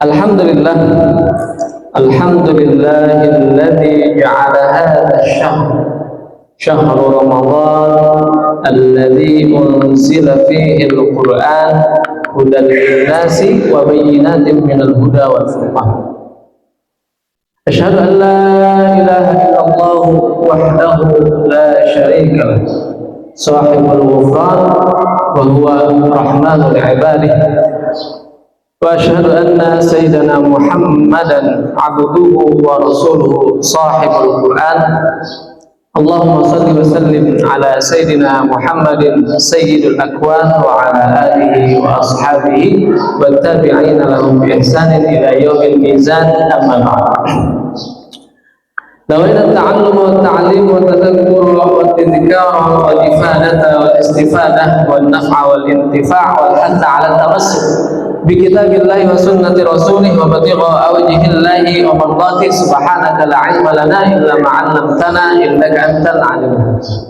Alhamdulillah, alhamdulillahilladzi ja'ala hadha asy-syahr syahrul ramadhan alladzi unzila fihi al-Qur'an hudan lin-nasi wa bayyinatin minal huda wal furqan. Asyhadu an la ilaha illallah wahdahu la syarika lah, sahibul ghufran wa huwa rahmanul ibadih. Wa asyhadu anna sayyidana Muhammadan abduhu wa rasuluhu sahibul Qur'an. Allahumma salli wa sallim ala sayyidina Muhammadin sayyidul akwan wa ala alihi wa ashabihi wa tabi'ina lahum bi ihsanin ila yaumil mizan, amma ba'd. Lawaina at-ta'allum wa at-ta'lim wa at-tadhakkur wa at-tadhkar wal ifadata wal istifadah wal naf'a wal intifa' wal hatta 'ala at-tamassuk bi kitabillahi wa sunnati rasulih wa batigha awjihillahi wa mardati. Subhanaka la ilma lana illa ma 'allamtana innaka antal 'alimul hakim.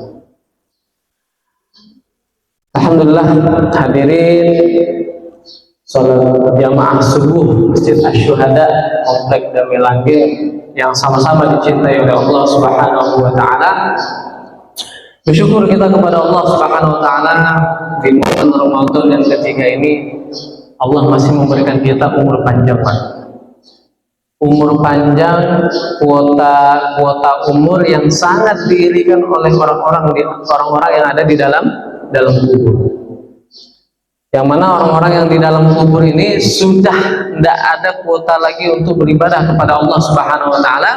Alhamdulillah, hadirin salat jamaah subuh Masjid Asy-Syuhada Komplek Damai Langgeng yang sama-sama dicintai oleh Allah Subhanahu wa taala. Bersyukur kita kepada Allah Subhanahu wa taala di bulan Ramadan yang ketiga ini Allah masih memberikan kita umur panjang, Pak. Umur panjang, kuota umur yang sangat diirikan oleh orang-orang yang ada di dalam kubur. Yang mana orang-orang yang di dalam kubur ini sudah tidak ada kuota lagi untuk beribadah kepada Allah Subhanahu wa taala,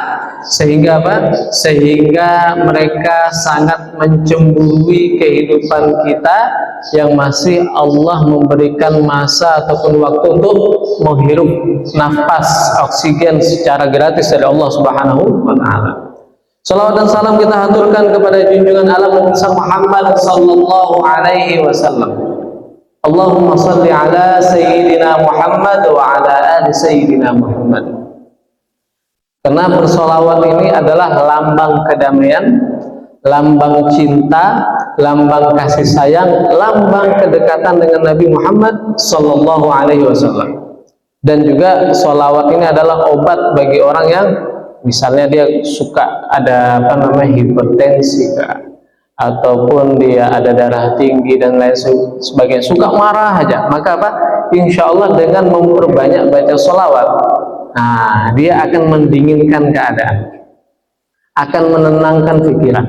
sehingga apa? Sehingga mereka sangat mencemburui kehidupan kita yang masih Allah memberikan masa ataupun waktu untuk menghirup nafas oksigen secara gratis dari Allah Subhanahu wa taala. Salawat dan salam kita haturkan kepada junjungan alam Nabi Muhammad sallallahu alaihi wasallam. Allahumma salli ala sayyidina Muhammad wa ala ali sayyidina Muhammad. Karena bersolawat ini adalah lambang kedamaian, lambang cinta, lambang kasih sayang, lambang kedekatan dengan Nabi Muhammad sallallahu alaihi wasallam. Dan juga solawat ini adalah obat bagi orang yang misalnya dia suka ada hipertensi, ataupun dia ada darah tinggi dan lain sebagainya, suka marah aja, maka apa? Insya Allah dengan memperbanyak baca sholawat, nah dia akan mendinginkan keadaan, akan menenangkan pikiran.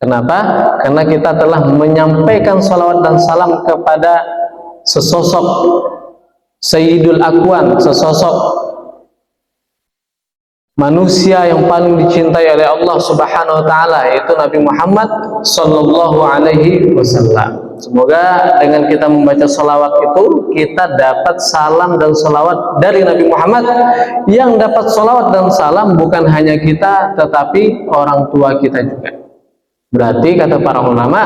Kenapa? Karena kita telah menyampaikan sholawat dan salam kepada sesosok Sayyidul Akwan, sesosok manusia yang paling dicintai oleh Allah Subhanahu wa taala, yaitu Nabi Muhammad sallallahu alaihi wasallam. Semoga dengan kita membaca salawat itu kita dapat salam dan salawat dari Nabi Muhammad. Yang dapat salawat dan salam bukan hanya kita, tetapi orang tua kita juga. Berarti kata para ulama,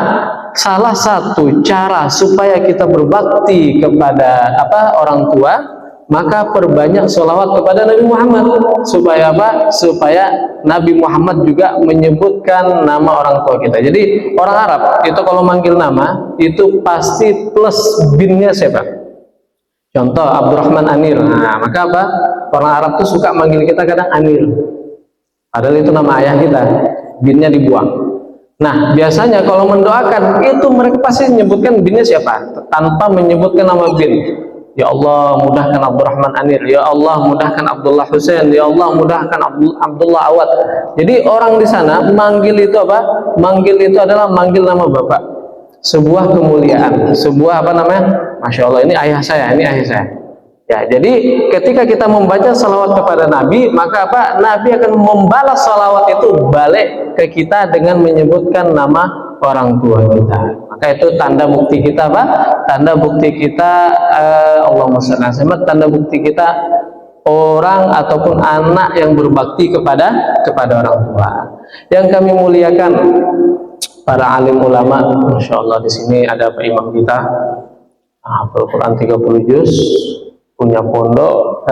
salah satu cara supaya kita berbakti kepada orang tua, maka perbanyak sholawat kepada Nabi Muhammad. Supaya apa? Supaya Nabi Muhammad juga menyebutkan nama orang tua kita. Jadi orang Arab itu kalau manggil nama itu pasti plus binnya siapa? Contoh Abdurrahman Anir. Nah, maka apa? Orang Arab tuh suka manggil kita kadang Anir, padahal itu nama ayah kita, binnya dibuang. Nah, biasanya kalau mendoakan itu mereka pasti menyebutkan binnya siapa, tanpa menyebutkan nama bin. Ya Allah mudahkan Abdurrahman Anir, ya Allah mudahkan Abdullah Husain, ya Allah mudahkan Abdullah Awad. Jadi orang di sana manggil itu apa? Manggil itu adalah manggil nama bapak. Sebuah kemuliaan, sebuah Masya Allah, ini ayah saya, ini ayah saya. Ya, jadi ketika kita membaca salawat kepada Nabi, maka apa? Nabi akan membalas salawat itu balik ke kita dengan menyebutkan nama orang tua kita. Maka itu tanda bukti kita apa? Tanda bukti kita Allahumma shalli alaihi wasallam, tanda bukti kita orang ataupun anak yang berbakti kepada orang tua. Yang kami muliakan para alim ulama, Masya Allah, di sini ada Pak Imam kita, Al-Quran 30 juz, punya pondok,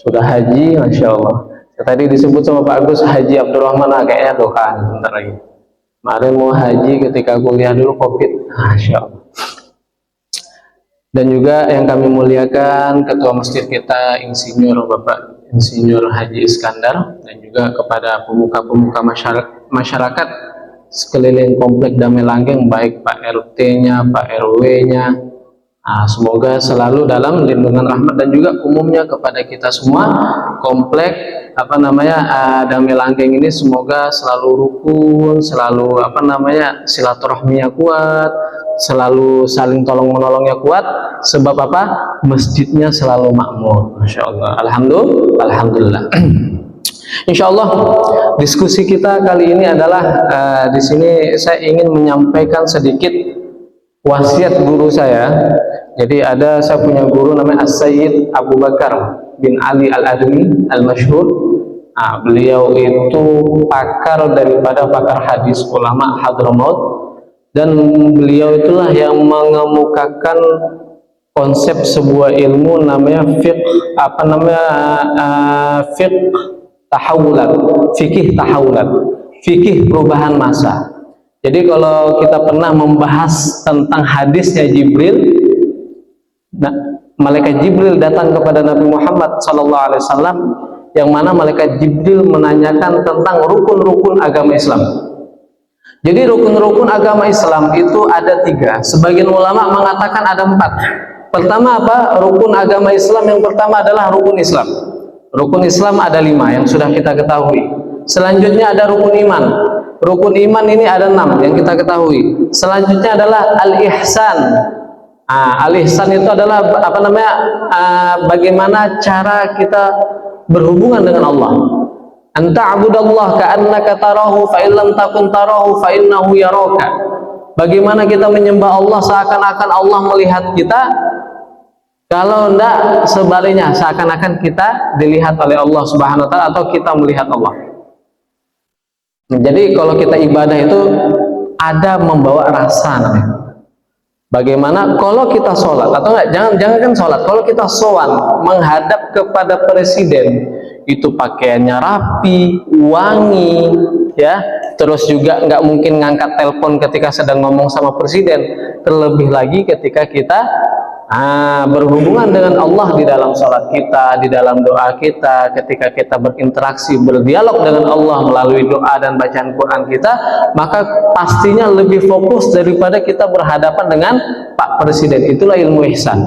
sudah haji, Masya Allah. Tadi disebut sama Pak Agus Haji Abdurrahman, kayaknya doa bentar lagi. Kemarin mau haji ketika kuliah dulu COVID, Masya Allah. dan juga yang kami muliakan ketua masjid kita Insinyur Bapak Insinyur Haji Iskandar, dan juga kepada pemuka-pemuka masyarakat sekeliling komplek Damai Langgeng, baik Pak RT-nya, Pak RW-nya. Semoga selalu dalam lindungan rahmat, dan juga umumnya kepada kita semua komplek Damai Langgeng ini semoga selalu rukun, selalu silaturahminya kuat, selalu saling tolong menolongnya kuat. Sebab apa? Masjidnya selalu makmur. Masya Allah. Alhamdulillah. Insya Allah diskusi kita kali ini adalah di sini saya ingin menyampaikan sedikit wasiat guru saya. Jadi saya punya guru namanya As-Sayyid Abu Bakar bin Ali Al-Admi Al-Masyhur. Beliau itu pakar daripada pakar hadis, ulama Hadramaut, dan beliau itulah yang mengemukakan konsep sebuah ilmu namanya fikih tahawulat, fikih perubahan masa. Jadi kalau kita pernah membahas tentang hadisnya Jibril, malaikat Jibril datang kepada Nabi Muhammad SAW, yang mana malaikat Jibril menanyakan tentang rukun-rukun agama Islam. Jadi rukun-rukun agama Islam itu ada 3. Sebagian ulama mengatakan ada 4. Pertama apa? Rukun agama Islam yang pertama adalah rukun Islam. Rukun Islam ada 5 yang sudah kita ketahui. Selanjutnya ada rukun iman. Rukun iman ini ada 6 yang kita ketahui. Selanjutnya adalah al-ihsan. Al-ihsan itu adalah bagaimana cara kita berhubungan dengan Allah. Anta abudallah ka'annaka tarahu fa illam takun tarahu fa innahu yaraka. Bagaimana kita menyembah Allah seakan-akan Allah melihat kita, kalau enggak sebaliknya seakan-akan kita dilihat oleh Allah Subhanahu wa taala atau kita melihat Allah. Jadi kalau kita ibadah itu ada membawa rasa namanya. Bagaimana kalau kita sholat, atau enggak, jangan sholat, kalau kita sowan menghadap kepada presiden, itu pakaiannya rapi, wangi, ya, terus juga nggak mungkin ngangkat telepon ketika sedang ngomong sama presiden. Terlebih lagi ketika kita berhubungan dengan Allah di dalam sholat kita, di dalam doa kita, ketika kita berinteraksi, berdialog dengan Allah melalui doa dan bacaan Quran kita, maka pastinya lebih fokus daripada kita berhadapan dengan Pak Presiden. Itulah ilmu ihsan.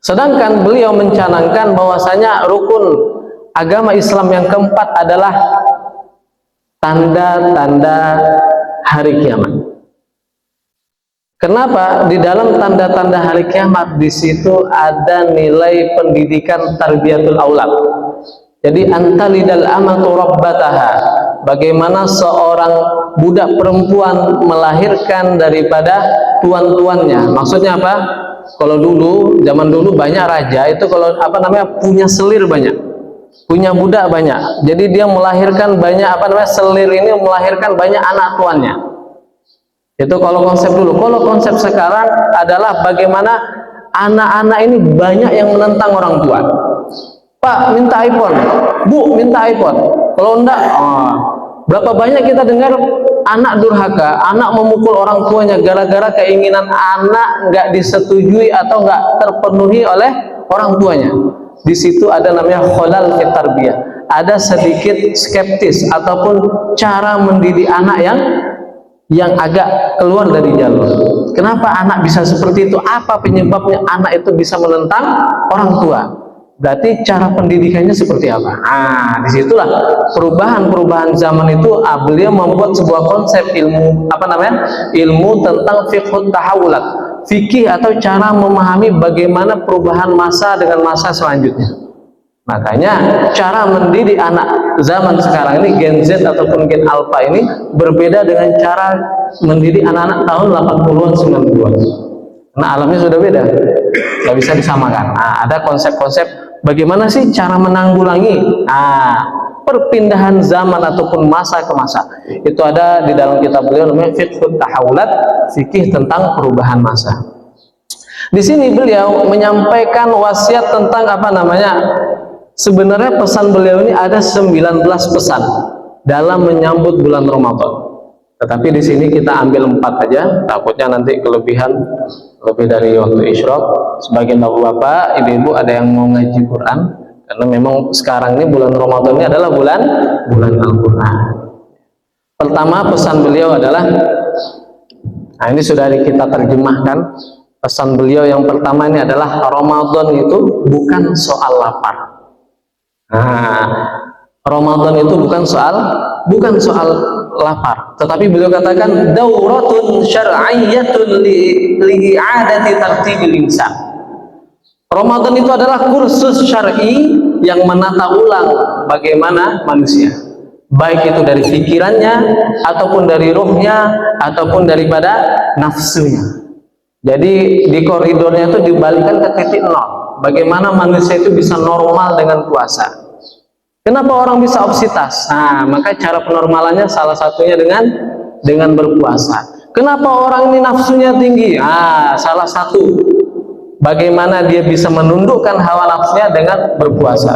Sedangkan beliau mencanangkan bahwasanya rukun agama Islam yang keempat adalah tanda-tanda hari kiamat. Kenapa? Di dalam tanda-tanda hari kiamat di situ ada nilai pendidikan tarbiyatul aulad. Jadi antalidal amatu rabbataha. Bagaimana seorang budak perempuan melahirkan daripada tuan-tuannya. Maksudnya apa? Kalau dulu, zaman dulu banyak raja itu kalau punya selir banyak. Punya budak banyak. Jadi dia melahirkan banyak selir ini melahirkan banyak anak tuannya. Itu kalau konsep dulu. Kalau konsep sekarang adalah bagaimana anak-anak ini banyak yang menentang orang tua. Pak, minta iPhone. Bu, minta iPhone. Kalau enggak, berapa banyak kita dengar anak durhaka, anak memukul orang tuanya gara-gara keinginan anak nggak disetujui atau nggak terpenuhi oleh orang tuanya. Di situ ada namanya khalal fi tarbiyah. Ada sedikit skeptis ataupun cara mendidik anak yang agak keluar dari jalur. Kenapa anak bisa seperti itu? Apa penyebabnya anak itu bisa menentang orang tua? Berarti cara pendidikannya seperti apa? Disitulah perubahan zaman itu. Beliau membuat sebuah konsep ilmu ilmu tentang fiqhut tahawulat, fikih atau cara memahami bagaimana perubahan masa dengan masa selanjutnya. Makanya cara mendidik anak zaman sekarang ini, Gen Z ataupun Gen Alpha ini berbeda dengan cara mendidik anak-anak tahun 80-an 90-an. Karena alamnya sudah beda, nggak bisa disamakan. Ada konsep-konsep bagaimana sih cara menanggulangi perpindahan zaman ataupun masa ke masa. Itu ada di dalam kitab beliau namanya Fiqhut Tahawulat, fikih tentang perubahan masa. Di sini beliau menyampaikan wasiat tentang sebenarnya pesan beliau ini ada 19 pesan dalam menyambut bulan Ramadan. Tetapi di sini kita ambil 4 aja, takutnya nanti kelebihan lebih dari waktu isyraq. Sebagian bapak-bapak, ibu-ibu ada yang mau ngaji Quran, karena memang sekarang ini bulan Ramadan ini adalah bulan Al-Quran. Pertama pesan beliau adalah, nah ini sudah kita terjemahkan. Pesan beliau yang pertama ini adalah Ramadan itu bukan soal lapar. Nah, Ramadan itu bukan soal lapar, tetapi beliau katakan dauratun syar'iyyatun li'adati tartibil insan. Ramadan itu adalah kursus syar'i yang menata ulang bagaimana manusia, baik itu dari pikirannya ataupun dari ruhnya ataupun daripada nafsunya. Jadi di koridornya itu dibalikkan ke titik nol, bagaimana manusia itu bisa normal dengan puasa. Kenapa orang bisa obesitas? Nah, maka cara penormalannya salah satunya dengan berpuasa. Kenapa orang ini nafsunya tinggi? Ah, salah satu bagaimana dia bisa menundukkan hawa nafsunya dengan berpuasa.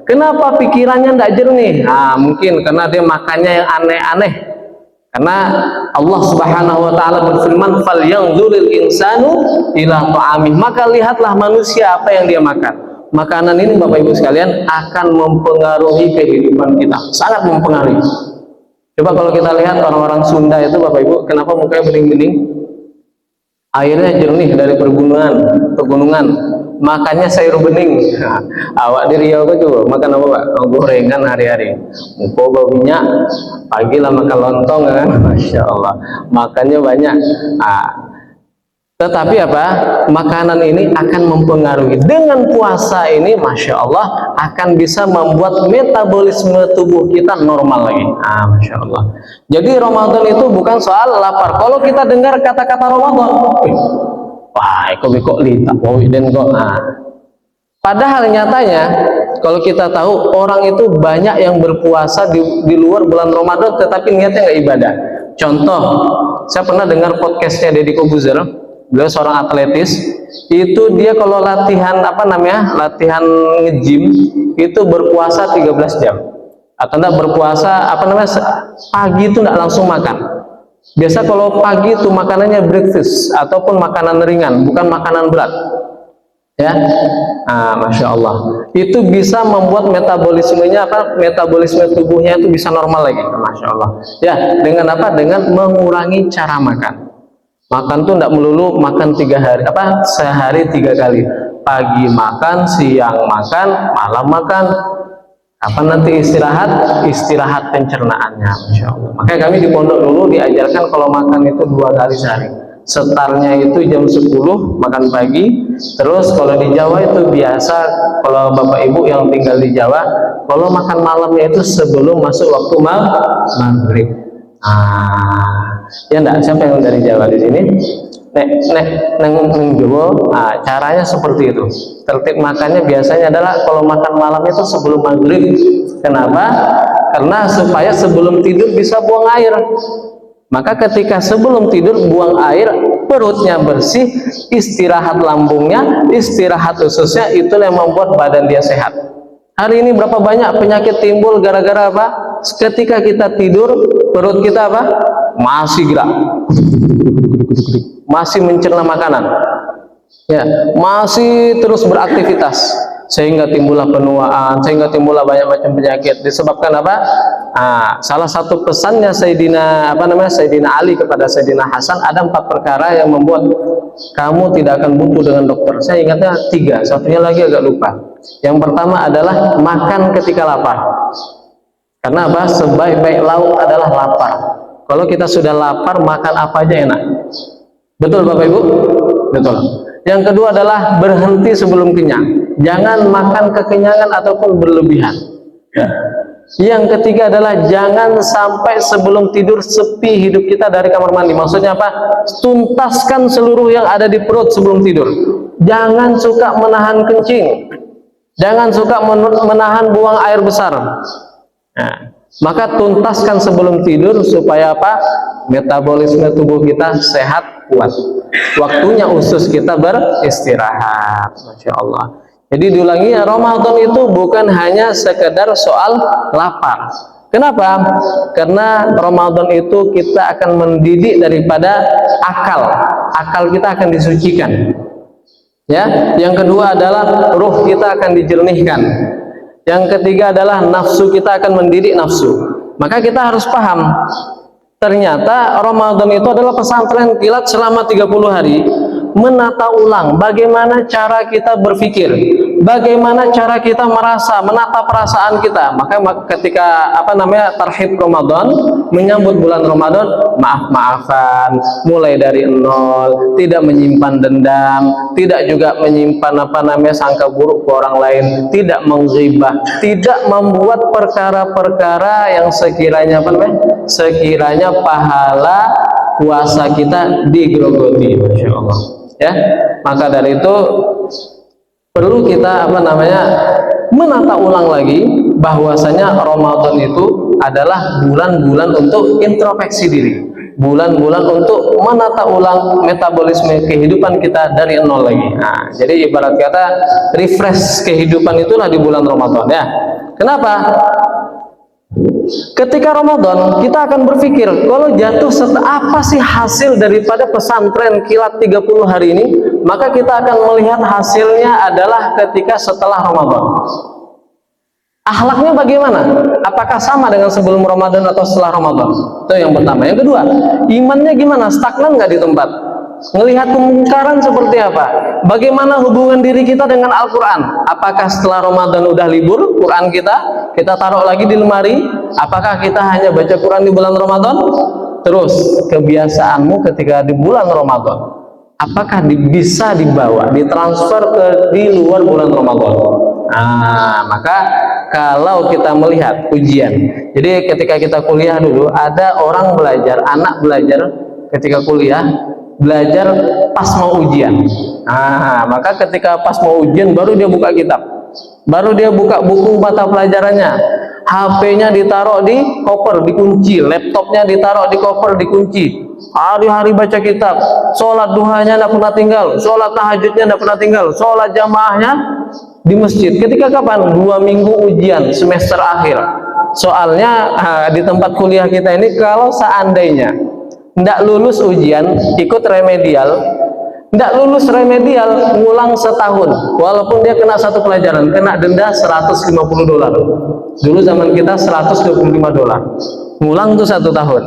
Kenapa pikirannya tidak jernih? Nah, mungkin karena dia makannya yang aneh-aneh. Karena Allah Subhanahu wa taala berfirman, "Falyanzuril insanu ila ta'amih." Maka lihatlah manusia apa yang dia makan. Makanan ini Bapak Ibu sekalian akan mempengaruhi kehidupan kita, sangat mempengaruhi. Coba kalau kita lihat orang-orang Sunda itu Bapak Ibu, kenapa mukanya bening-bening? Airnya jernih dari pegunungan, makannya sayur bening. Nah, awak di Riau itu makan apa Pak? Gorengan hari-hari. Muka bau minyak, pagi lah makan lontong kan, Masya Allah. Makannya banyak. Tetapi apa? Makanan ini akan mempengaruhi. Dengan puasa ini, Masya Allah, akan bisa membuat metabolisme tubuh kita normal lagi. Masya Allah. Jadi Ramadan itu bukan soal lapar. Kalau kita dengar kata-kata Ramadan, wah, kok lita, dan kok. Padahal nyatanya, kalau kita tahu orang itu banyak yang berpuasa di luar bulan Ramadan, tetapi niatnya nggak ibadah. Contoh, saya pernah dengar podcastnya Deddy Kobuzer. Beliau seorang atletis, itu dia kalau latihan latihan nge-gym itu berpuasa 13 jam. Atau enggak berpuasa pagi itu enggak langsung makan. Biasa kalau pagi itu makanannya breakfast ataupun makanan ringan, bukan makanan berat. Ya. Masya Allah. Itu bisa membuat metabolismenya metabolisme tubuhnya itu bisa normal lagi. Masya Allah. Ya, dengan apa? Dengan mengurangi cara makan. Makan tuh tidak melulu makan sehari 3 kali. Pagi makan, siang makan, malam makan. Kapan nanti istirahat pencernaannya, Masya Allah. Makanya kami di pondok dulu diajarkan kalau makan itu 2 kali sehari. Setarnya itu jam 10 makan pagi. Terus kalau di Jawa itu biasa, kalau Bapak Ibu yang tinggal di Jawa, kalau makan malamnya itu sebelum masuk waktu maghrib. Ya enggak, siapa yang dari Jawa di sini? Neng Jawa, caranya seperti itu. Tertib makannya biasanya adalah kalau makan malam itu sebelum maghrib. Kenapa? Karena supaya sebelum tidur bisa buang air. Maka ketika sebelum tidur buang air, perutnya bersih, istirahat lambungnya, istirahat ususnya, itulah yang membuat badan dia sehat. Hari ini berapa banyak penyakit timbul gara-gara apa? Ketika kita tidur, perut kita apa? Masih gerak, masih mencerna makanan, ya, masih terus beraktivitas, sehingga timbullah penuaan, sehingga timbullah banyak macam penyakit. Disebabkan apa? Salah satu pesannya Sayyidina Ali kepada Sayyidina Hasan, ada 4 perkara yang membuat kamu tidak akan butuh dengan dokter. Saya ingatnya 3, satunya lagi agak lupa. Yang pertama adalah makan ketika lapar. Karena apa? Sebaik-baik lauk adalah lapar. Kalau kita sudah lapar, makan apa aja enak. Betul Bapak Ibu? Betul. Yang kedua adalah berhenti sebelum kenyang. Jangan makan kekenyangan ataupun berlebihan. Ya. Yang ketiga adalah jangan sampai sebelum tidur sepi hidup kita dari kamar mandi. Maksudnya apa? Tuntaskan seluruh yang ada di perut sebelum tidur. Jangan suka menahan kencing. Jangan suka menahan buang air besar. Nah, maka tuntaskan sebelum tidur supaya apa? Metabolisme tubuh kita sehat, kuat. Waktunya usus kita beristirahat. Masya Allah. Jadi diulangi, Ramadan itu bukan hanya sekedar soal lapar, Kenapa? Karena Ramadan itu kita akan mendidik daripada akal kita akan disucikan. Ya, yang kedua adalah ruh kita akan dijernihkan. Yang ketiga adalah nafsu kita akan mendidik nafsu. Maka kita harus paham, ternyata Ramadan itu adalah pesantren kilat selama 30 hari, menata ulang bagaimana cara kita berpikir, bagaimana cara kita merasa, menata perasaan kita. Maka ketika tarhib Ramadan, menyambut bulan Ramadan, maaf-maafan, mulai dari nol, tidak menyimpan dendam, tidak juga menyimpan sangka buruk ke orang lain, tidak menghibah, tidak membuat perkara-perkara yang sekiranya sekiranya pahala puasa kita digerogoti. Masya Allah. Ya, maka dari itu perlu kita menata ulang lagi bahwasanya Ramadan itu adalah bulan-bulan untuk introspeksi diri, bulan-bulan untuk menata ulang metabolisme kehidupan kita dari nol lagi. Nah, jadi ibarat kata refresh kehidupan itulah di bulan Ramadan, ya. Kenapa? Ketika Ramadan kita akan berpikir, kalau jatuh apa sih hasil daripada pesantren kilat 30 hari ini, maka kita akan melihat hasilnya adalah ketika setelah Ramadan. Akhlaknya bagaimana? Apakah sama dengan sebelum Ramadan atau setelah Ramadan? Itu yang pertama. Yang kedua, imannya gimana? Stagnan nggak di tempat? Melihat kemungkaran seperti apa? Bagaimana hubungan diri kita dengan Al-Quran? Apakah setelah Ramadan udah libur Quran kita taruh lagi di lemari? Apakah kita hanya baca Quran di bulan Ramadan? Terus kebiasaanmu ketika di bulan Ramadan, apakah bisa dibawa, ditransfer di luar bulan Ramadan? Nah, maka kalau kita melihat ujian, jadi ketika kita kuliah dulu, ada orang belajar, anak belajar ketika kuliah, belajar pas mau ujian. Nah, maka ketika pas mau ujian baru dia buka kitab, baru dia buka buku mata pelajarannya, HP-nya ditaruh di koper dikunci, laptopnya ditaruh di koper dikunci, hari-hari baca kitab, sholat duhanya tidak pernah tinggal, sholat tahajudnya tidak pernah tinggal, sholat jamaahnya di masjid. Ketika kapan? 2 minggu ujian semester akhir. Soalnya di tempat kuliah kita ini, kalau seandainya tidak lulus ujian, ikut remedial, tidak lulus remedial, ngulang setahun, walaupun dia kena satu pelajaran, kena denda $150. Dulu zaman kita $125, ngulang tuh 1 tahun,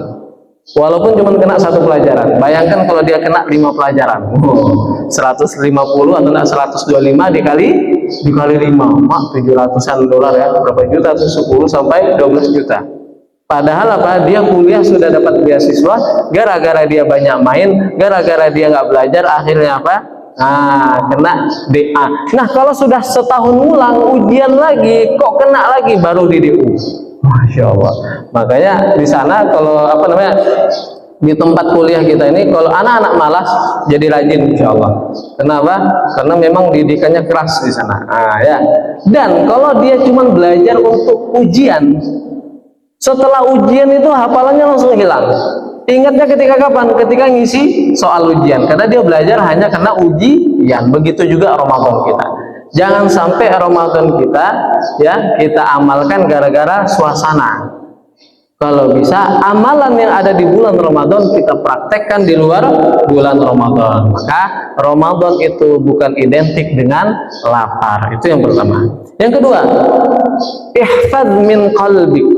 walaupun cuma kena satu pelajaran. Bayangkan kalau dia kena 5 pelajaran, 150 atau enggak 125 dikali 5, $700 ya, berapa juta tuh? 10 sampai 12 juta. Padahal dia kuliah sudah dapat beasiswa, gara-gara dia banyak main, gara-gara dia nggak belajar, akhirnya kena DA. Nah, kalau sudah setahun ulang ujian lagi, kok kena lagi, baru di DU. Masya Allah. Makanya di sana kalau di tempat kuliah kita ini, kalau anak-anak malas jadi rajin, insya Allah. Kenapa? Karena memang didikannya keras di sana. Ya. Dan kalau dia cuma belajar untuk ujian, setelah ujian itu hafalannya langsung hilang. Ingatnya ketika kapan? Ketika ngisi soal ujian, karena dia belajar hanya karena ujian. Begitu juga Ramadan kita. Jangan sampai Ramadan kita amalkan gara-gara suasana. Kalau bisa, amalan yang ada di bulan Ramadan kita praktekkan di luar bulan Ramadan. Maka Ramadan itu bukan identik dengan lapar. Itu yang pertama. Yang kedua, ihfad min qalbik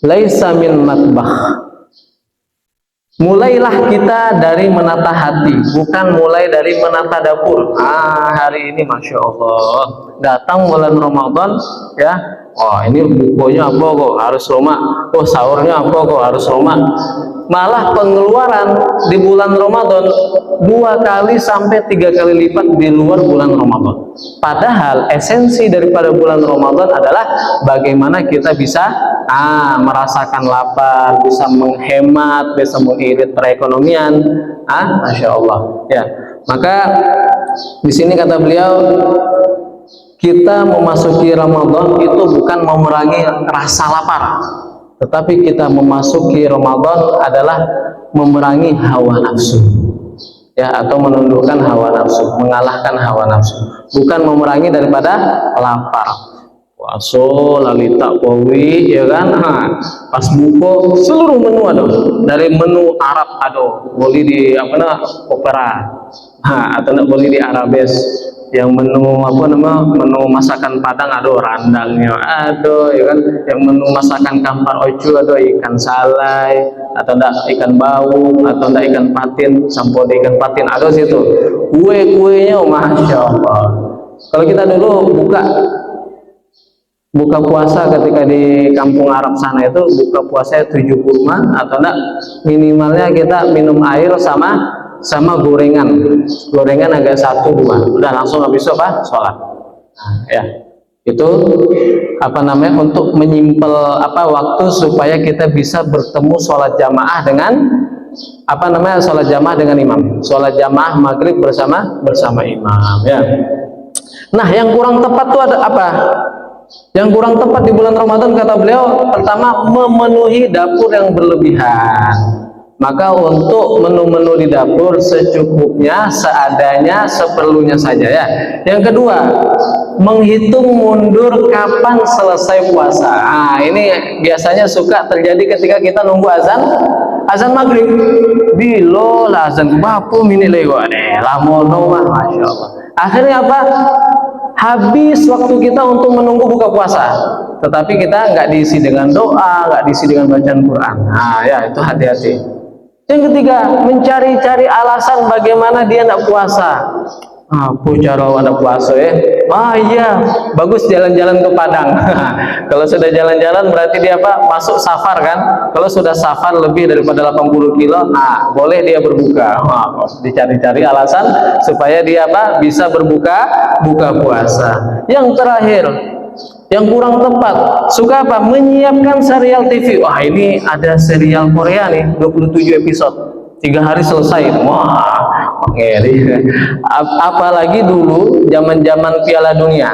laisa min matbah. Mulailah kita dari menata hati, bukan mulai dari menata dapur. Hari ini Masya Allah, datang bulan Ramadan, ya, ini bukunya apa kok harus Roma, sahurnya apa kok harus Roma. Malah pengeluaran di bulan Ramadan 2 kali sampai 3 kali lipat di luar bulan Ramadan. Padahal esensi daripada bulan Ramadan adalah bagaimana kita bisa merasakan lapar, bisa menghemat, bisa mengirit perekonomian. Masya Allah. Ya, maka di sini kata beliau, kita memasuki Ramadan itu bukan memerangi rasa lapar, tetapi kita memasuki Ramadan adalah memerangi hawa nafsu, ya, atau menundukkan hawa nafsu, mengalahkan hawa nafsu, bukan memerangi daripada lapar. bakso, lalita, kowi, ya kan? Pas buko seluruh menu ada, dari menu Arab ada, boleh di apa nah opera, atau nak boleh di Arabes. Yang menu apa nama menu masakan Padang ada randangnya ada, ya kan? Yang menu masakan Kampar Ocu ada ikan salai atau enggak ikan bau atau enggak ikan patin, sampode ikan patin ada situ. Kue-kuenya masya Allah. Kalau kita dulu buka puasa ketika di kampung Arab sana itu buka puasa 7 kurma atau enggak minimalnya kita minum air sama gorengan agak 1-2 udah langsung habis apa sholat. Ya itu apa namanya untuk menyimpel apa waktu supaya kita bisa bertemu sholat jamaah dengan apa namanya sholat jamaah dengan imam, sholat jamaah maghrib bersama imam ya. Nah yang kurang tepat tuh ada apa? Yang kurang tepat di bulan Ramadan kata beliau, pertama memenuhi dapur yang berlebihan. Maka untuk menu-menu di dapur secukupnya, seadanya, seperlunya saja ya. Yang kedua, menghitung mundur kapan selesai puasa. Nah, ini biasanya suka terjadi ketika kita nunggu azan maghrib. Bilo lah azan bapu mini lego lamono mah masya Allah. Akhirnya apa? Habis waktu kita untuk menunggu buka puasa. Tetapi kita nggak diisi dengan doa, nggak diisi dengan bacaan Quran. Nah ya itu hati-hati. Yang ketiga, mencari-cari alasan bagaimana dia tidak puasa. Apa cara ada puasa ya? Iya, bagus jalan-jalan ke Padang. Kalau sudah jalan-jalan berarti dia apa? Masuk safar kan? Kalau sudah safar lebih daripada 80 kilo, boleh dia berbuka. Dicari-cari alasan supaya dia apa? Bisa buka puasa. Yang terakhir, yang kurang tepat, suka apa? Menyiapkan serial TV. Wah ini ada serial Korea nih, 27 episode, 3 hari selesai. Wah, ngeri. Apalagi dulu zaman-zaman Piala Dunia.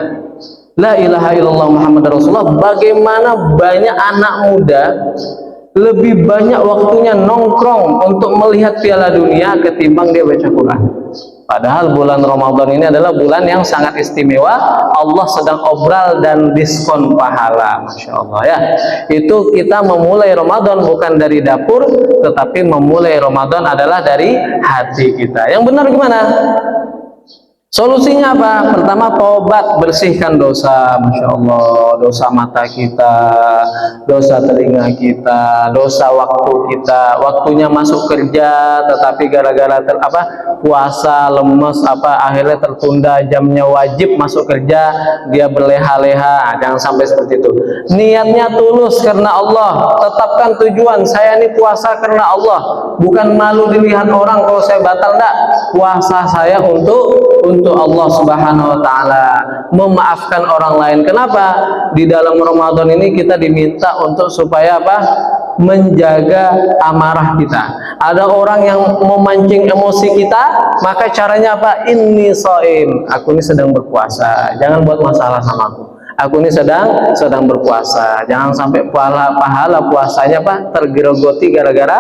La ilaha illallah Muhammad Rasulullah. Bagaimana banyak anak muda lebih banyak waktunya nongkrong untuk melihat Piala Dunia ketimbang dia baca Quran. Padahal bulan Ramadan ini adalah bulan yang sangat istimewa. Allah sedang obral dan diskon pahala, masya Allah ya. Itu kita memulai Ramadan bukan dari dapur, tetapi memulai Ramadan adalah dari hati kita. Yang benar gimana? Solusinya apa? Pertama, taubat, bersihkan dosa, masya Allah, dosa mata kita, dosa telinga kita, dosa waktu kita, waktunya masuk kerja, tetapi gara-gara puasa lemes akhirnya tertunda jamnya wajib masuk kerja, dia berleha-leha. Jangan sampai seperti itu. Niatnya tulus karena Allah, tetapkan tujuan, saya ini puasa karena Allah, bukan malu dilihat orang kalau saya batal. Enggak, puasa saya untuk Allah Subhanahu wa taala, memaafkan orang lain. Kenapa? Di dalam Ramadan ini kita diminta untuk supaya apa? Menjaga amarah kita. Ada orang yang memancing emosi kita, maka caranya apa? Inni shaim, aku ini sedang berpuasa, jangan buat masalah sama aku. Aku ini sedang berpuasa. Jangan sampai pahala puasanya tergerogoti gara-gara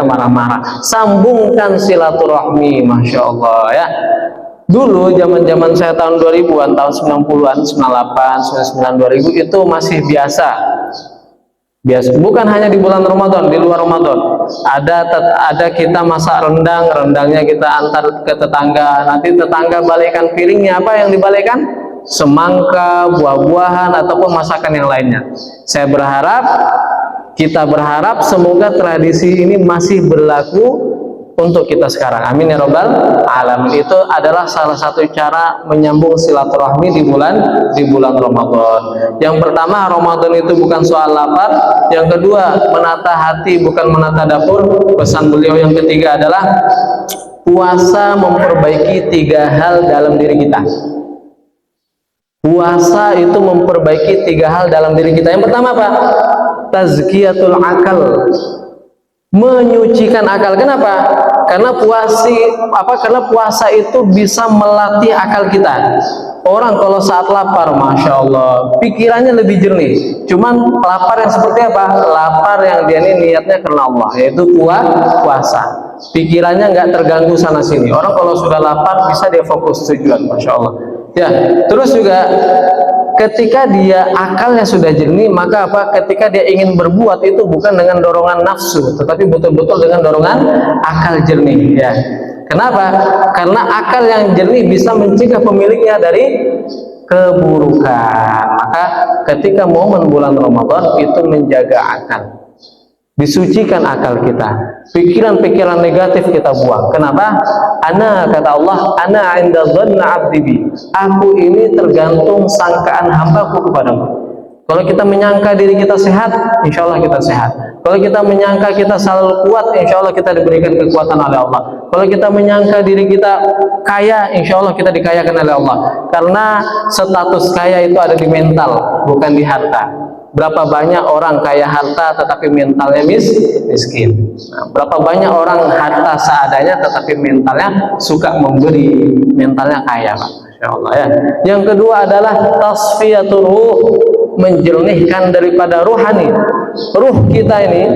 marah-marah. Sambungkan silaturahmi, masya Allah ya. Dulu zaman saya tahun 2000-an, tahun 90-an, 98, 99, 2000 itu masih biasa. Bukan hanya di bulan Ramadan, di luar Ramadan. Ada kita masak rendangnya kita antar ke tetangga. Nanti tetangga balikan piringnya, apa yang dibalikan? Semangka, buah-buahan ataupun masakan yang lainnya. Kita berharap semoga tradisi ini masih berlaku untuk kita sekarang. Amin ya robbal alamin. Itu adalah salah satu cara menyambung silaturahmi di bulan Ramadan. Yang pertama, Ramadan itu bukan soal lapar. Yang kedua, menata hati bukan menata dapur. Pesan beliau yang ketiga adalah puasa memperbaiki 3 hal dalam diri kita. Puasa itu memperbaiki 3 hal dalam diri kita. Yang pertama apa? Tazkiyatul akal, menyucikan akal. Kenapa? Karena puasa itu bisa melatih akal kita. Orang kalau saat lapar, masya Allah, pikirannya lebih jernih. Cuman lapar yang seperti apa? Lapar yang dia ini niatnya karena Allah, yaitu puasa. Pikirannya nggak terganggu sana sini. Orang kalau sudah lapar bisa dia fokus tujuan, masya Allah. Ya, terus juga ketika dia akalnya sudah jernih, maka apa? Ketika dia ingin berbuat itu bukan dengan dorongan nafsu, tetapi betul-betul dengan dorongan akal jernih, ya. Kenapa? Karena akal yang jernih bisa mencegah pemiliknya dari keburukan. Maka ketika momen bulan Ramadan itu menjaga akal, disucikan akal kita, pikiran-pikiran negatif kita buang. Kenapa? Kata Allah, ana inda dhanna 'abdi bi. Aku ini tergantung sangkaan hambaku kepadamu. Kalau kita menyangka diri kita sehat, insya Allah kita sehat. Kalau kita menyangka kita selalu kuat, insya Allah kita diberikan kekuatan oleh Allah. Kalau kita menyangka diri kita kaya, insya Allah kita dikayakan oleh Allah. Karena status kaya itu ada di mental, bukan di harta. Berapa banyak orang kaya harta tetapi mentalnya miskin. Nah, berapa banyak orang harta seadanya tetapi mentalnya suka memberi, mentalnya kaya, Pak. Masya Allah, ya. Yang kedua adalah tasfiyatul ruh, menjernihkan daripada ruhani. Ruh kita ini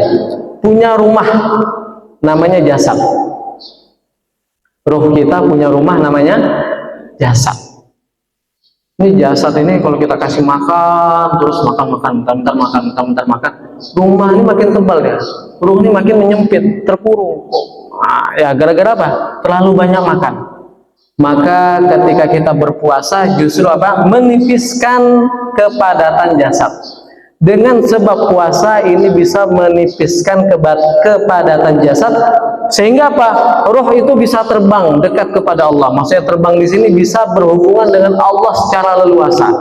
punya rumah namanya jasad. Ruh kita punya rumah namanya jasad. Ini jasad ini kalau kita kasih makan, terus makan, bentar makan, rumah ini makin tebal ya, ruh ini makin menyempit, terkurung. Nah, ya gara-gara apa? Terlalu banyak makan. Maka ketika kita berpuasa justru apa? Menipiskan kepadatan jasad. Dengan sebab puasa ini bisa menipiskan kepadatan jasad, sehingga apa? Roh itu bisa terbang dekat kepada Allah. Maksudnya terbang di sini bisa berhubungan dengan Allah secara leluasa.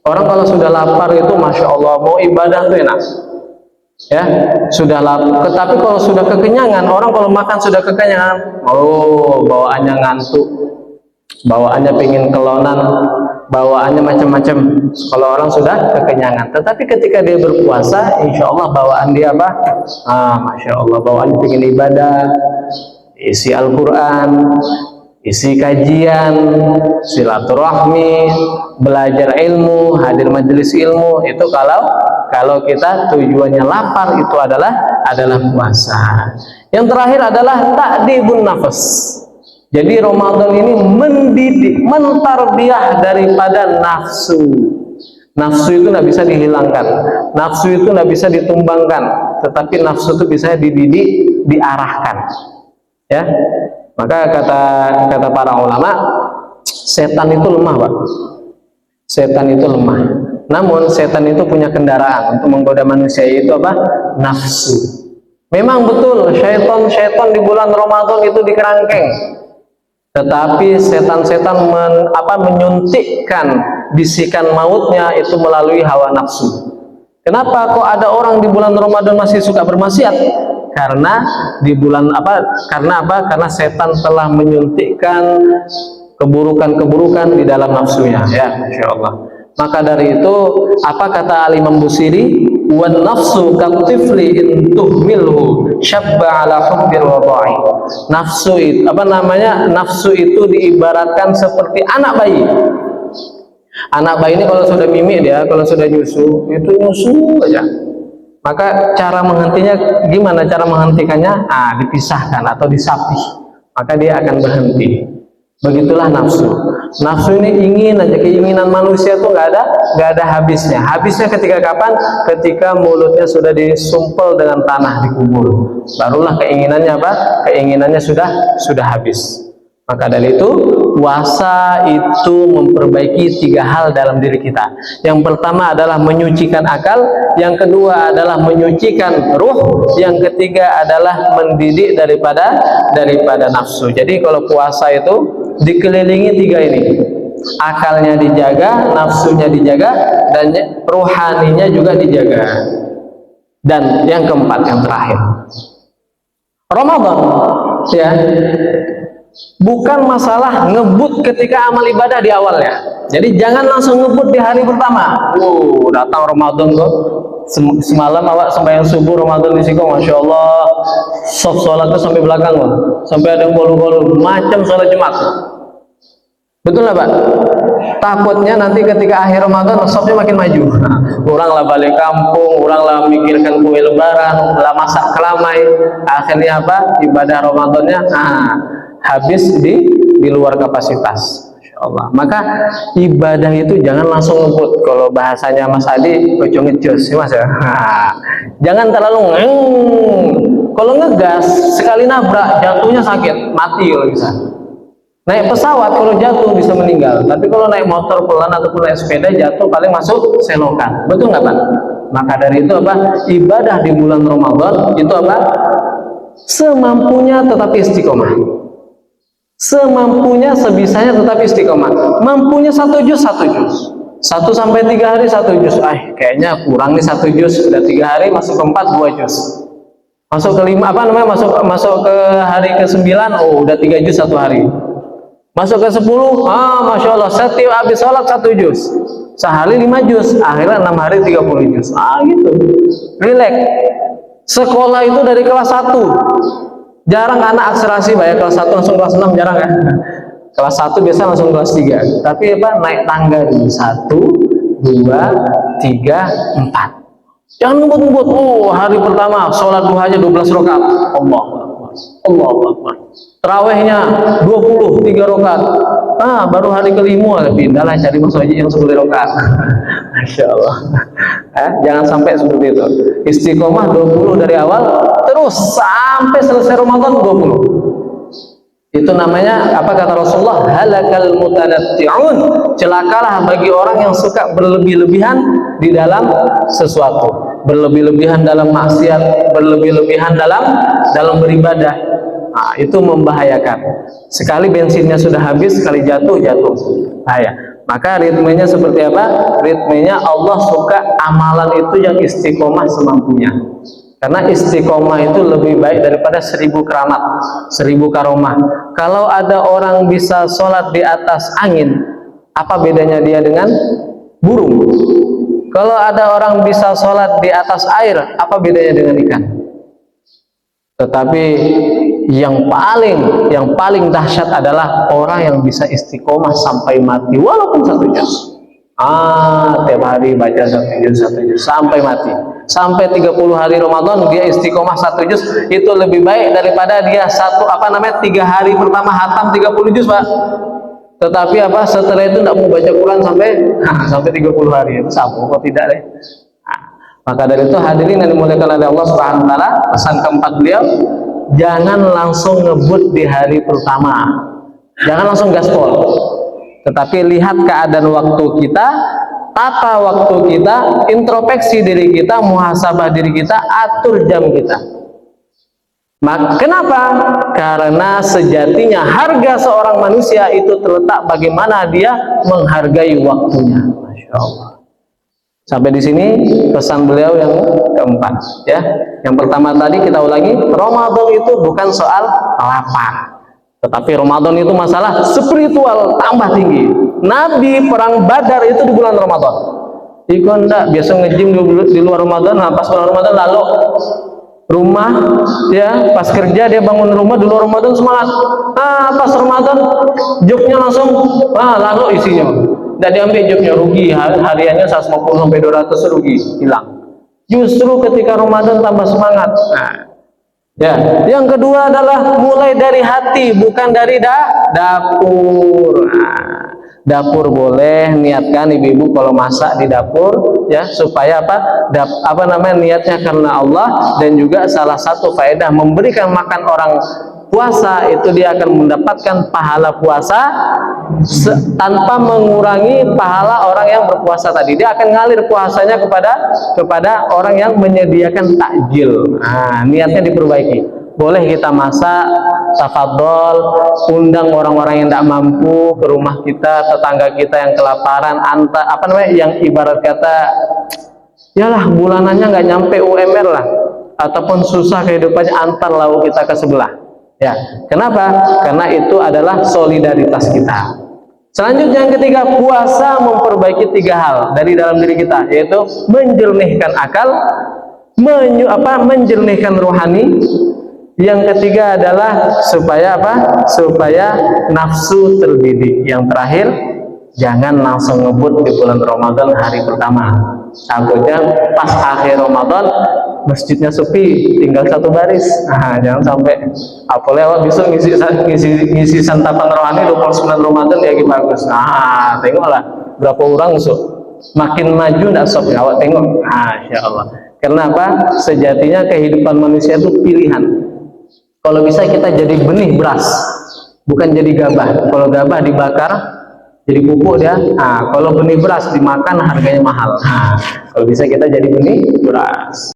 Orang kalau sudah lapar itu, masya Allah, mau ibadah tuh enak, ya, sudah lapar. Tetapi kalau sudah kekenyangan, orang kalau makan sudah kekenyangan, oh bawaannya ngantuk, bawaannya pingin kelonan, bawaannya macam-macam. Kalau orang sudah kekenyangan, tetapi ketika dia berpuasa, insya Allah bawaan dia apa? Masya Allah, bawaannya pingin ibadah, isi Al-Quran, isi kajian, silaturahmi, belajar ilmu, hadir majelis ilmu. Itu kalau kita tujuannya lapar, itu adalah puasa. Yang terakhir adalah ta'dibun nafas. Jadi Ramadan ini mendidik, mentarbiyah daripada nafsu. Nafsu itu tidak bisa dihilangkan, nafsu itu tidak bisa ditumbangkan, tetapi nafsu itu bisa dididik, diarahkan, ya. Maka kata para ulama, setan itu lemah, Pak. Setan itu lemah. Namun setan itu punya kendaraan untuk menggoda manusia, itu apa? Nafsu. Memang betul, syaitan di bulan Ramadan itu dikerangkeng. Tetapi setan-setan menyuntikkan bisikan mautnya itu melalui hawa nafsu. Kenapa kok ada orang di bulan Ramadan masih suka bermaksiat? Karena di bulan Karena setan telah menyuntikkan keburukan-keburukan di dalam nafsunya, ya, Masya Allah. Maka dari itu, apa kata Al-Imam Busiri? Wan nafsu katifli in tuhmilhu syabba ala hubbil wada'i. Nafsu itu nafsu itu diibaratkan seperti anak bayi. Anak bayi ini kalau sudah mimik, dia kalau sudah nyusu, itu nyusu aja. Maka cara menghentinya gimana? Cara menghentikannya dipisahkan atau disapih, maka dia akan berhenti. Begitulah nafsu. Nafsu ini ingin aja, keinginan manusia tuh nggak ada habisnya. Habisnya ketika kapan? Ketika mulutnya sudah disumpel dengan tanah, dikubur. Barulah keinginannya apa? Keinginannya sudah habis. Maka dari itu, puasa itu memperbaiki 3 hal dalam diri kita. Yang pertama adalah menyucikan akal, yang kedua adalah menyucikan ruh, yang ketiga adalah mendidik daripada nafsu. Jadi kalau puasa itu dikelilingi 3 ini. Akalnya dijaga, nafsunya dijaga, dan rohaninya juga dijaga. Dan yang keempat, yang terakhir, Ramadan, ya, bukan masalah ngebut ketika amal ibadah di awalnya. Jadi jangan langsung ngebut di hari pertama. Datang Ramadan kok, semalam awak sembahyang subuh Ramadan di siko, masya Allah, soft sholatnya sampai belakang loh, sampai ada yang bolu-bolu macam sholat Jumat. Betul nggak, Pak? Takutnya nanti ketika akhir Ramadan softnya makin maju. Orang lah balik kampung, orang lah mikirkan kue lebaran, lah masak kelamai. Akhirnya apa? Ibadah Ramadannya habis di luar kapasitas. Masya Allah. Maka ibadah itu jangan langsung ngebut. Kalau bahasanya Mas Adi, kocongit jos, ya Mas ya. Jangan terlalu kalau ngegas sekali nabrak jatuhnya sakit, mati kalau bisa. Naik pesawat kalau jatuh bisa meninggal, tapi kalau naik motor pelan ataupun naik sepeda jatuh paling masuk selokan. Betul nggak Pak? Maka dari itu apa? Ibadah di bulan Ramadan itu apa? Semampunya tetapi istiqomah. Semampunya, sebisanya tetapi istiqomah. Mampunya 1 juz 1 juz. 1 sampai 3 hari 1 juz. Kayaknya kurang nih 1 juz. Udah 3 hari masuk ke 4 2 juz. Masuk ke 5 masuk ke hari ke-9, oh udah 3 juz 1 hari. Masuk ke 10, Masya Allah, setiap habis sholat 1 juz. Sehari 5 juz, akhirnya 6 hari 30 juz. Gitu. Relax. Sekolah itu dari kelas 1. Jarang anak akselerasi bayar kelas 1 langsung kelas 6, jarang ya. Kelas 1 biasa langsung kelas 3. Tapi apa? Naik tangga dulu. 1, 2, 3, 4. Jangan ngebut-ngebut. Hari pertama sholat duhanya 12 rakaat. Allahu Akbar. Tarawihnya 20, 3 rakaat. Baru hari ke-5 pindahlah cari Mas Haji yang 10 rakaat. Masya Allah. Jangan sampai seperti itu. Istiqomah 20 dari awal terus sampai selesai Ramadan 20. Itu namanya apa kata Rasulullah? Halakal mutanatti'un. Celakalah bagi orang yang suka berlebih-lebihan di dalam sesuatu. Berlebih-lebihan dalam maksiat, berlebih-lebihan dalam beribadah. Itu membahayakan. Sekali bensinnya sudah habis, sekali jatuh. Bahaya. Maka ritmenya seperti apa? Ritmenya Allah suka amalan itu yang istiqomah semampunya. Karena istiqomah itu lebih baik daripada 1000 keramat, 1000 karomah. Kalau ada orang bisa sholat di atas angin, apa bedanya dia dengan burung? Kalau ada orang bisa sholat di atas air, apa bedanya dengan ikan? Tetapi yang paling dahsyat adalah orang yang bisa istiqomah sampai mati walaupun 1 juz. Tiap hari baca 1 juz sampai mati. Sampai 30 hari Ramadan dia istiqomah 1 juz, itu lebih baik daripada dia 3 hari pertama hatam 30 juz, Pak. Tetapi setelah itu tidak mau baca Quran sampai 30 hari. Itu sama kok tidak deh. Maka dari itu hadirin yang dimuliakan oleh Allah Subhanahu wa taala, pesan keempat beliau, jangan langsung ngebut di hari pertama. Jangan langsung gaspol. Tetapi lihat keadaan waktu kita, tata waktu kita, introspeksi diri kita, muhasabah diri kita, atur jam kita. Kenapa? Karena sejatinya harga seorang manusia itu terletak bagaimana dia menghargai waktunya. Masya Allah. Sampai di sini pesan beliau yang keempat, ya. Yang pertama tadi kita ulangi, Ramadan itu bukan soal lapar, tetapi Ramadan itu masalah spiritual tambah tinggi. Nabi perang Badar itu di bulan Ramadan. Ikon enggak biasa nge-gym di luar Ramadan, pas bulan Ramadan lalu rumah, ya pas kerja dia bangun rumah di luar Ramadan semangat. Pas Ramadan jobnya langsung lalu isinya. Tidak diambil jobnya, rugi hariannya 150 sampai 200 rugi, hilang. Justru ketika Ramadan tambah semangat. Ya, yang kedua adalah mulai dari hati, bukan dari dapur. Dapur boleh niatkan ibu-ibu kalau masak di dapur, ya, supaya niatnya karena Allah, dan juga salah satu faedah memberikan makan orang puasa itu dia akan mendapatkan pahala puasa tanpa mengurangi pahala orang yang berpuasa tadi. Dia akan ngalir puasanya kepada orang yang menyediakan takjil. Niatnya diperbaiki. Boleh kita masak, tafadhol, undang orang-orang yang tidak mampu ke rumah kita, tetangga kita yang kelaparan, yang ibarat kata, yalah bulanannya nggak nyampe UMR lah, ataupun susah kehidupannya, antar lauk kita ke sebelah. Ya, kenapa? Karena itu adalah solidaritas kita. Selanjutnya yang ketiga, puasa memperbaiki 3 hal dari dalam diri kita, yaitu menjernihkan akal, menjernihkan rohani. Yang ketiga adalah supaya nafsu terdidik. Yang terakhir, jangan langsung ngebut di bulan Ramadan hari pertama. takutnya pas akhir Ramadan masjidnya sepi, tinggal satu baris. Nah, jangan sampai apalagi awak bisa ngisi santapan rohani 29 Ramadan ya bagus. Nah, tengoklah berapa orang makin maju nasabnya, awak tengok. Masya Allah. Kenapa? Sejatinya kehidupan manusia itu pilihan. Kalau bisa kita jadi benih beras, bukan jadi gabah. Kalau gabah dibakar jadi pupuk dia. Nah, kalau benih beras dimakan harganya mahal. Nah, kalau bisa kita jadi benih beras.